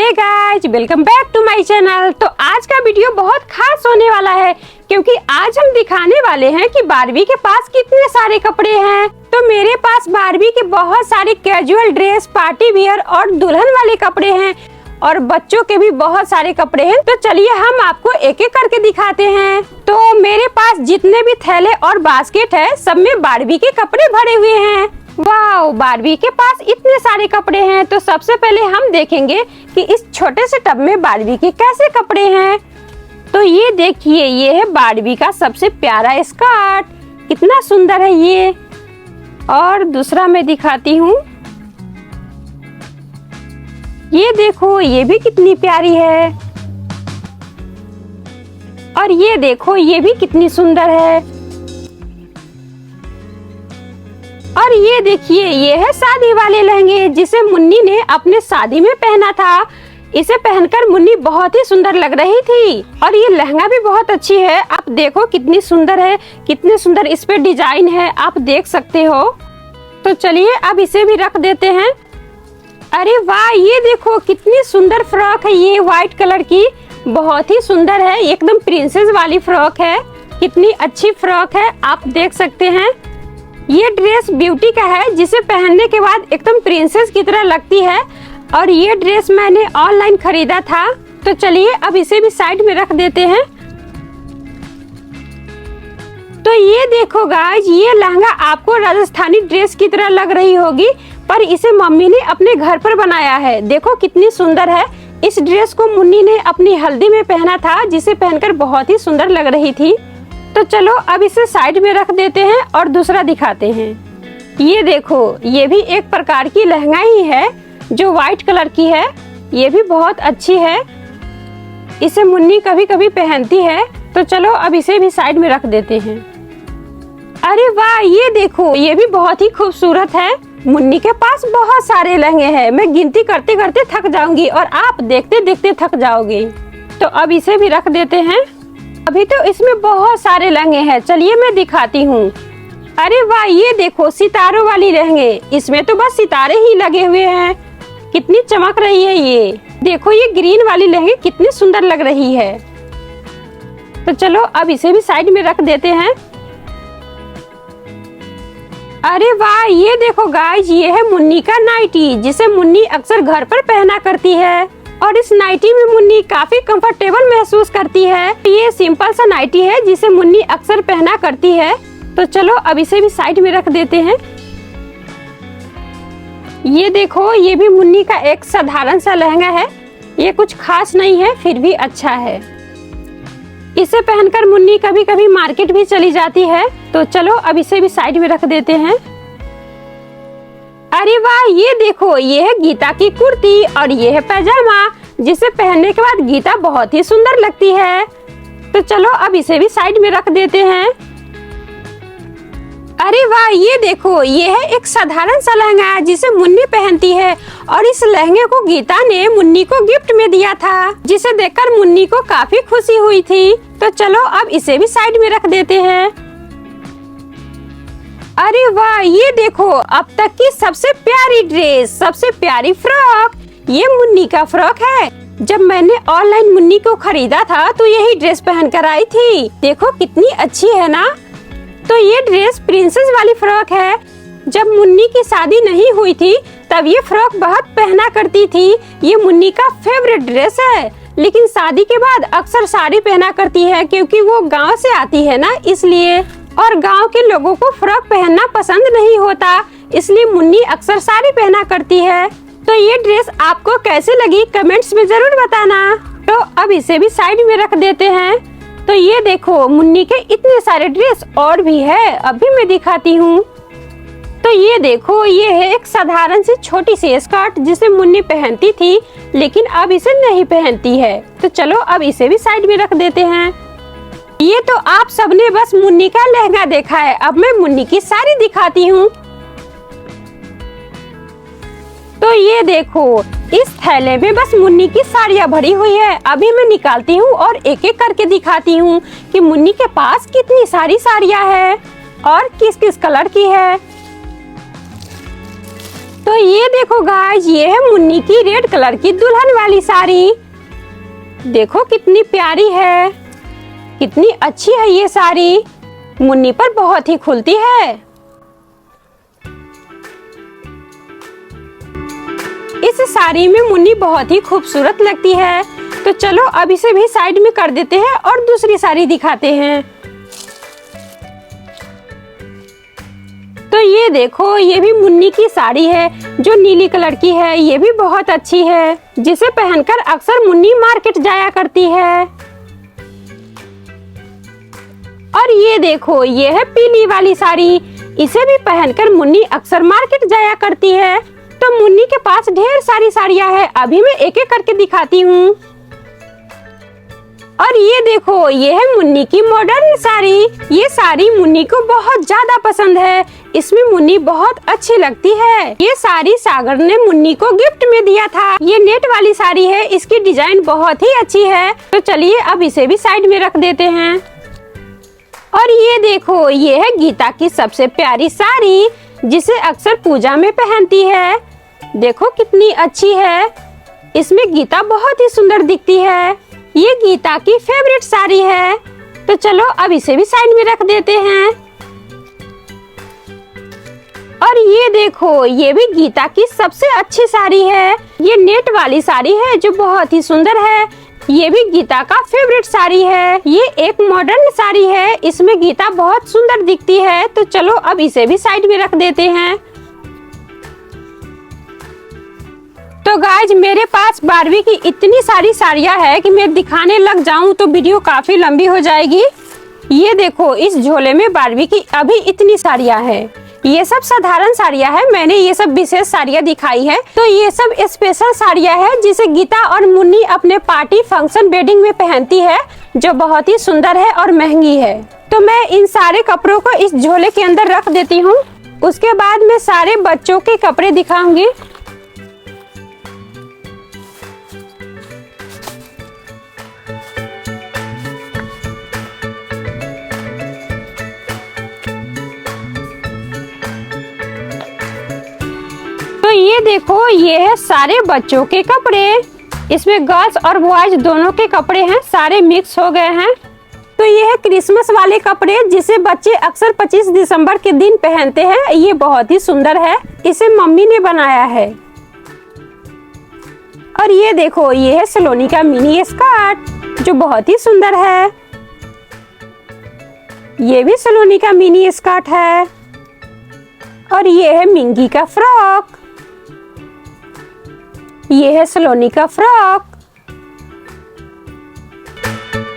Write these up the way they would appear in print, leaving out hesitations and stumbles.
Hey guys, welcome back to my channel. तो आज का वीडियो बहुत खास होने वाला है क्योंकि आज हम दिखाने वाले हैं कि बारबी के पास कितने सारे कपड़े हैं। तो मेरे पास बारबी के बहुत सारे कैजुअल ड्रेस, पार्टी वियर और दुल्हन वाले कपड़े हैं और बच्चों के भी बहुत सारे कपड़े हैं। तो चलिए हम आपको एक एक करके दिखाते हैं। तो मेरे पास जितने भी थैले और बास्केट है सब में बारबी के कपड़े भरे हुए हैं। वाओ, बारबी के पास इतने सारे कपड़े हैं। तो सबसे पहले हम देखेंगे कि इस छोटे से टब में बारबी के कैसे कपड़े हैं। तो ये देखिए, ये है बारबी का सबसे प्यारा स्कर्ट, कितना सुंदर है ये। और दूसरा मैं दिखाती हूँ, ये देखो, ये भी कितनी प्यारी है। और ये देखो, ये भी कितनी सुंदर है। और ये देखिए, ये है शादी वाले लहंगे जिसे मुन्नी ने अपने शादी में पहना था। इसे पहनकर मुन्नी बहुत ही सुंदर लग रही थी। और ये लहंगा भी बहुत अच्छी है। आप देखो कितनी सुंदर है, कितने सुंदर इस पे डिजाइन है, आप देख सकते हो। तो चलिए अब इसे भी रख देते हैं। अरे वाह, ये देखो कितनी सुंदर फ्रॉक है, ये व्हाइट कलर की, बहुत ही सुंदर है, एकदम प्रिंसेस वाली फ्रॉक है। कितनी अच्छी फ्रॉक है, आप देख सकते हैं। ये ड्रेस ब्यूटी का है जिसे पहनने के बाद एकदम प्रिंसेस की तरह लगती है। और ये ड्रेस मैंने ऑनलाइन खरीदा था। तो चलिए अब इसे भी साइड में रख देते हैं। तो ये देखो गाइज, ये लहंगा आपको राजस्थानी ड्रेस की तरह लग रही होगी, पर इसे मम्मी ने अपने घर पर बनाया है। देखो कितनी सुंदर है। इस ड्रेस को मुन्नी ने अपनी हल्दी में पहना था, जिसे पहनकर बहुत ही सुंदर लग रही थी। तो चलो अब इसे साइड में रख देते हैं और दूसरा दिखाते हैं। ये देखो, ये भी एक प्रकार की लहंगा ही है जो व्हाइट कलर की है। ये भी बहुत अच्छी है, इसे मुन्नी कभी कभी पहनती है। तो चलो अब इसे भी साइड में रख देते हैं। अरे वाह, ये देखो, ये भी बहुत ही खूबसूरत है। मुन्नी के पास बहुत सारे लहंगे हैं, मैं गिनती करते करते थक जाऊंगी और आप देखते देखते थक जाओगे। तो अब इसे भी रख देते हैं। अभी तो इसमें बहुत सारे लहंगे हैं, चलिए मैं दिखाती हूँ। अरे वाह, ये देखो सितारों वाली लहंगे, इसमें तो बस सितारे ही लगे हुए हैं, कितनी चमक रही है ये। देखो ये ग्रीन वाली लहंगे कितनी सुंदर लग रही है। तो चलो अब इसे भी साइड में रख देते हैं। अरे वाह, ये देखो गाइज, ये है मुन्नी का नाइटी जिसे मुन्नी अक्सर घर पर पहना करती है। और इस नाइटी में मुन्नी काफी कंफर्टेबल महसूस करती है। ये सिंपल सा नाइटी है जिसे मुन्नी अक्सर पहना करती है। तो चलो अब इसे भी साइड में रख देते हैं। ये देखो, ये भी मुन्नी का एक साधारण सा लहंगा है, ये कुछ खास नहीं है, फिर भी अच्छा है। इसे पहनकर मुन्नी कभी कभी मार्केट भी चली जाती है। तो चलो अब इसे भी साइड में रख देते हैं। अरे वाह, ये देखो, ये है गीता की कुर्ती और ये है पैजामा जिसे पहनने के बाद गीता बहुत ही सुंदर लगती है। तो चलो अब इसे भी साइड में रख देते हैं। अरे वाह, ये देखो, ये है एक साधारण सा लहंगा जिसे मुन्नी पहनती है और इस लहंगे को गीता ने मुन्नी को गिफ्ट में दिया था, जिसे देखकर मुन्नी को काफी खुशी हुई थी। तो चलो अब इसे भी साइड में रख देते हैं। अरे वाह, ये देखो, अब तक की सबसे प्यारी ड्रेस, सबसे प्यारी फ्रॉक, ये मुन्नी का फ्रॉक है। जब मैंने ऑनलाइन मुन्नी को खरीदा था तो यही ड्रेस पहन कर आई थी। देखो कितनी अच्छी है ना। तो ये ड्रेस प्रिंसेस वाली फ्रॉक है। जब मुन्नी की शादी नहीं हुई थी तब ये फ्रॉक बहुत पहना करती थी। ये मुन्नी का फेवरेट ड्रेस है, लेकिन शादी के बाद अक्सर साड़ी पहना करती है क्योंकि वो गाँव से आती है ना, इसलिए। और गांव के लोगों को फ्रॉक पहनना पसंद नहीं होता, इसलिए मुन्नी अक्सर साड़ी पहना करती है। तो ये ड्रेस आपको कैसे लगी कमेंट्स में जरूर बताना। तो अब इसे भी साइड में रख देते हैं। तो ये देखो, मुन्नी के इतने सारे ड्रेस और भी है, अभी मैं दिखाती हूँ। तो ये देखो, ये है एक साधारण सी छोटी सी स्कर्ट जिसे मुन्नी पहनती थी, लेकिन अब इसे नहीं पहनती है। तो चलो अब इसे भी साइड में रख देते हैं। ये तो आप सबने बस मुन्नी का लहंगा देखा है, अब मैं मुन्नी की साड़ी दिखाती हूँ। तो ये देखो, इस थैले में बस मुन्नी की साड़ियाँ भरी हुई है। अभी मैं निकालती हूँ और एक एक करके दिखाती हूँ कि मुन्नी के पास कितनी सारी साड़ियाँ हैं और किस किस कलर की है। तो ये देखो गाइस, ये है मुन्नी की रेड कलर की दुल्हन वाली साड़ी। देखो कितनी प्यारी है, कितनी अच्छी है ये साड़ी। मुन्नी पर बहुत ही खुलती है। इस साड़ी में मुन्नी बहुत ही खूबसूरत लगती है। तो चलो अब इसे भी साइड में कर देते हैं और दूसरी साड़ी दिखाते हैं। तो ये देखो, ये भी मुन्नी की साड़ी है जो नीली कलर की है। ये भी बहुत अच्छी है, जिसे पहनकर अक्सर मुन्नी मार्केट जाया करती है। और ये देखो, ये है पीली वाली साड़ी। इसे भी पहनकर मुन्नी अक्सर मार्केट जाया करती है। तो मुन्नी के पास ढेर सारी साड़ियां हैं। अभी मैं एक एक करके दिखाती हूँ। और ये देखो, ये है मुन्नी की मॉडर्न साड़ी। ये साड़ी मुन्नी को बहुत ज्यादा पसंद है। इसमें मुन्नी बहुत अच्छी लगती है। ये साड़ी सागर ने मुन्नी को गिफ्ट में दिया था। ये नेट वाली साड़ी है। इसकी डिजाइन बहुत ही अच्छी है। तो चलिए अब इसे भी साइड में रख देते हैं। और ये देखो, ये है गीता की सबसे प्यारी साड़ी, जिसे अक्सर पूजा में पहनती है। देखो कितनी अच्छी है। इसमें गीता बहुत ही सुंदर दिखती है। ये गीता की फेवरेट साड़ी है। तो चलो अब इसे भी साइड में रख देते हैं। और ये देखो, ये भी गीता की सबसे अच्छी साड़ी है। ये नेट वाली साड़ी है जो बहुत ही सुंदर है। ये भी गीता का फेवरेट साड़ी है। ये एक मॉडर्न साड़ी है। इसमें गीता बहुत सुंदर दिखती है। तो चलो अब इसे भी साइड में रख देते हैं। तो गाइज, मेरे पास बारबी की इतनी सारी साड़ियां है कि मैं दिखाने लग जाऊं तो वीडियो काफी लंबी हो जाएगी। ये देखो, इस झोले में बारबी की अभी इतनी साड़ियां हैं। ये सब साधारण साड़ियां हैं। मैंने ये सब विशेष साड़ियां दिखाई है। तो ये सब स्पेशल साड़ियां हैं जिसे गीता और मुन्नी अपने पार्टी, फंक्शन, वेडिंग में पहनती है, जो बहुत ही सुंदर है और महंगी है। तो मैं इन सारे कपड़ों को इस झोले के अंदर रख देती हूँ। उसके बाद मैं सारे बच्चों के कपड़े दिखाऊंगी। तो ये देखो, ये है सारे बच्चों के कपड़े। इसमें गर्ल्स और बॉयज दोनों के कपड़े हैं, सारे मिक्स हो गए हैं। तो ये है क्रिसमस वाले कपड़े, जिसे बच्चे अक्सर 25 दिसंबर के दिन पहनते हैं। ये बहुत ही सुंदर है। इसे मम्मी ने बनाया है। और ये देखो, ये है सलोनी का मिनी स्कर्ट, जो बहुत ही सुंदर है। ये भी सलोनी का मिनी स्कर्ट है। और ये है मिंगी का फ्रॉक। ये है सलोनी का फ्रॉक।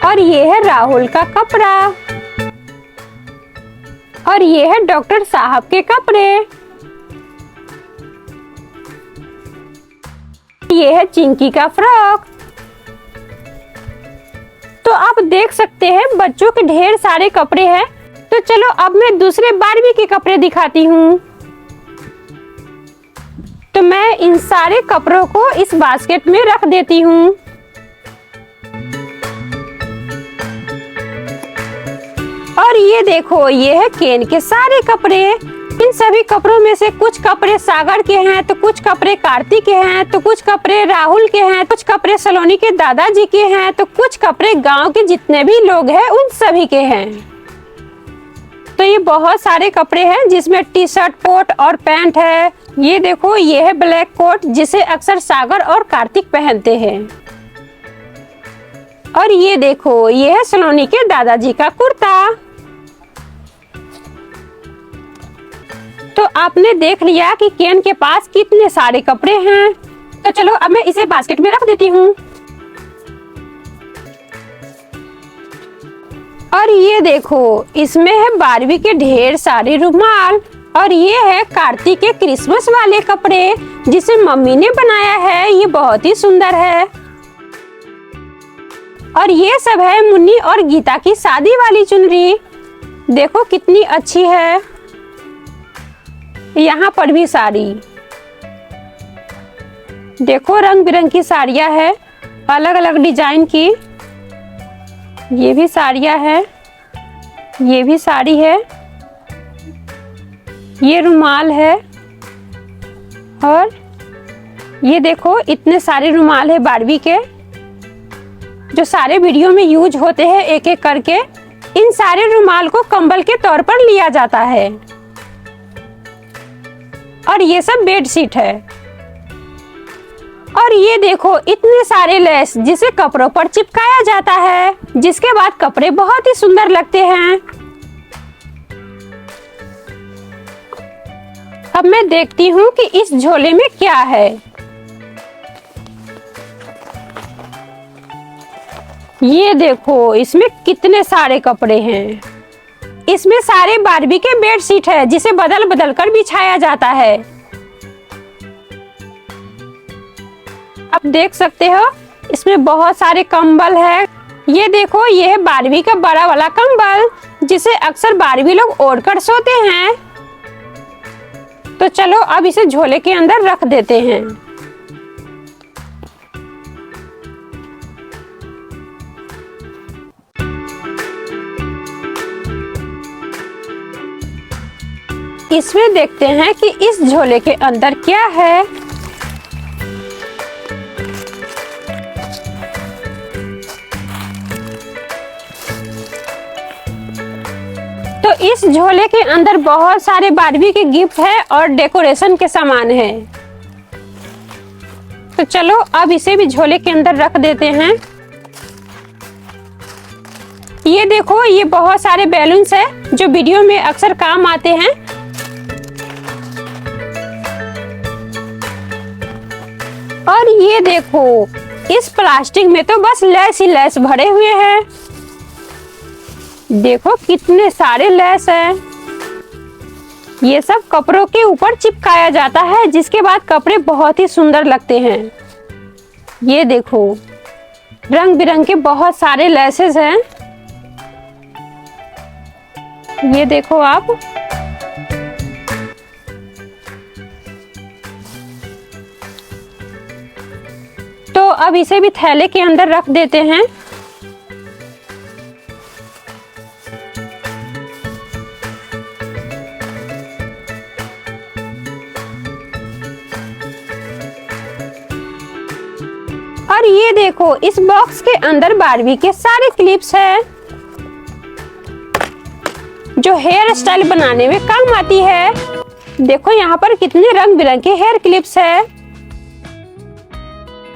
और ये है राहुल का कपड़ा। और ये है डॉक्टर साहब के कपड़े। ये है चिंकी का फ्रॉक। तो आप देख सकते हैं बच्चों के ढेर सारे कपड़े हैं। तो चलो अब मैं दूसरे बारबी के कपड़े दिखाती हूँ। तो मैं इन सारे कपड़ों को इस बास्केट में रख देती हूँ। और ये देखो, ये है केन के सारे कपड़े। इन सभी कपड़ों में से कुछ कपड़े सागर के हैं, तो कुछ कपड़े कार्तिक के हैं, तो कुछ कपड़े राहुल के हैं, कुछ कपड़े सलोनी के दादाजी के हैं, तो कुछ कपड़े गांव के जितने भी लोग हैं उन सभी के हैं। तो ये बहुत सारे कपड़े हैं, जिसमें टी शर्ट, कोट और पैंट है। ये देखो, ये है ब्लैक कोट, जिसे अक्सर सागर और कार्तिक पहनते हैं। और ये देखो, ये है सलोनी के दादाजी का कुर्ता। तो आपने देख लिया कि केन के पास कितने सारे कपड़े हैं। तो चलो अब मैं इसे बास्केट में रख देती हूँ। और ये देखो, इसमें है बारबी के ढेर सारे रुमाल। और ये है कार्तिक के क्रिसमस वाले कपड़े, जिसे मम्मी ने बनाया है। ये बहुत ही सुंदर है। और ये सब है मुन्नी और गीता की शादी वाली चुनरी। देखो कितनी अच्छी है। यहाँ पर भी साड़ी, देखो रंग बिरंग की साड़ियाँ है, अलग अलग डिजाइन की। ये भी साड़ियाँ है, ये भी साड़ी है, ये रुमाल है। और ये देखो इतने सारे रुमाल है बारबी के, जो सारे वीडियो में यूज होते हैं एक एक करके। इन सारे रुमाल को कंबल के तौर पर लिया जाता है। और ये सब बेडशीट है। और ये देखो इतने सारे लेस जिसे कपड़ों पर चिपकाया जाता है, जिसके बाद कपड़े बहुत ही सुंदर लगते हैं। अब मैं देखती हूँ कि इस झोले में क्या है। ये देखो इसमें कितने सारे कपड़े हैं। इसमें सारे बारबी के बेडशीट है जिसे बदल बदल कर बिछाया जाता है। आप देख सकते हो इसमें बहुत सारे कंबल है। ये देखो ये है बारबी का बड़ा वाला कंबल, जिसे अक्सर बारबी लोग ओढ़कर सोते हैं। तो चलो अब इसे झोले के अंदर रख देते हैं। इसमें देखते हैं कि इस झोले के अंदर क्या है। तो इस झोले के अंदर बहुत सारे बारबी के गिफ्ट है और डेकोरेशन के सामान है। तो चलो अब इसे भी झोले के अंदर रख देते हैं। ये देखो ये बहुत सारे बैलून्स है जो वीडियो में अक्सर काम आते हैं। और ये देखो इस प्लास्टिक में तो बस लेस ही लेस भरे हुए हैं। देखो कितने सारे लेस हैं। ये सब कपड़ों के ऊपर चिपकाया जाता है, जिसके बाद कपड़े बहुत ही सुंदर लगते हैं। ये देखो रंग बिरंग के बहुत सारे लेसेस हैं। ये देखो आप। तो अब इसे भी थैले के अंदर रख देते हैं। और ये देखो इस बॉक्स के अंदर बारबी के सारे क्लिप्स हैं, जो हेयर स्टाइल बनाने में काम आती है। देखो यहाँ पर कितने रंग बिरंगे हेयर क्लिप्स है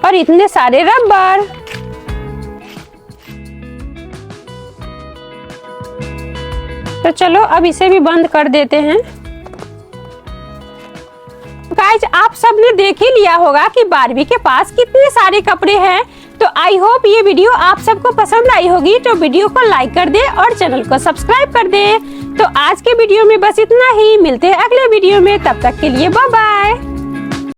और इतने सारे रबर। तो चलो अब इसे भी बंद कर देते हैं। गाइज आप सबने देख ही लिया होगा कि बारबी के पास कितने सारे कपड़े हैं। तो आई होप ये वीडियो आप सबको पसंद आई होगी। तो वीडियो को लाइक कर दे और चैनल को सब्सक्राइब कर दे। तो आज के वीडियो में बस इतना ही। मिलते हैं अगले वीडियो में, तब तक के लिए बाय बाय।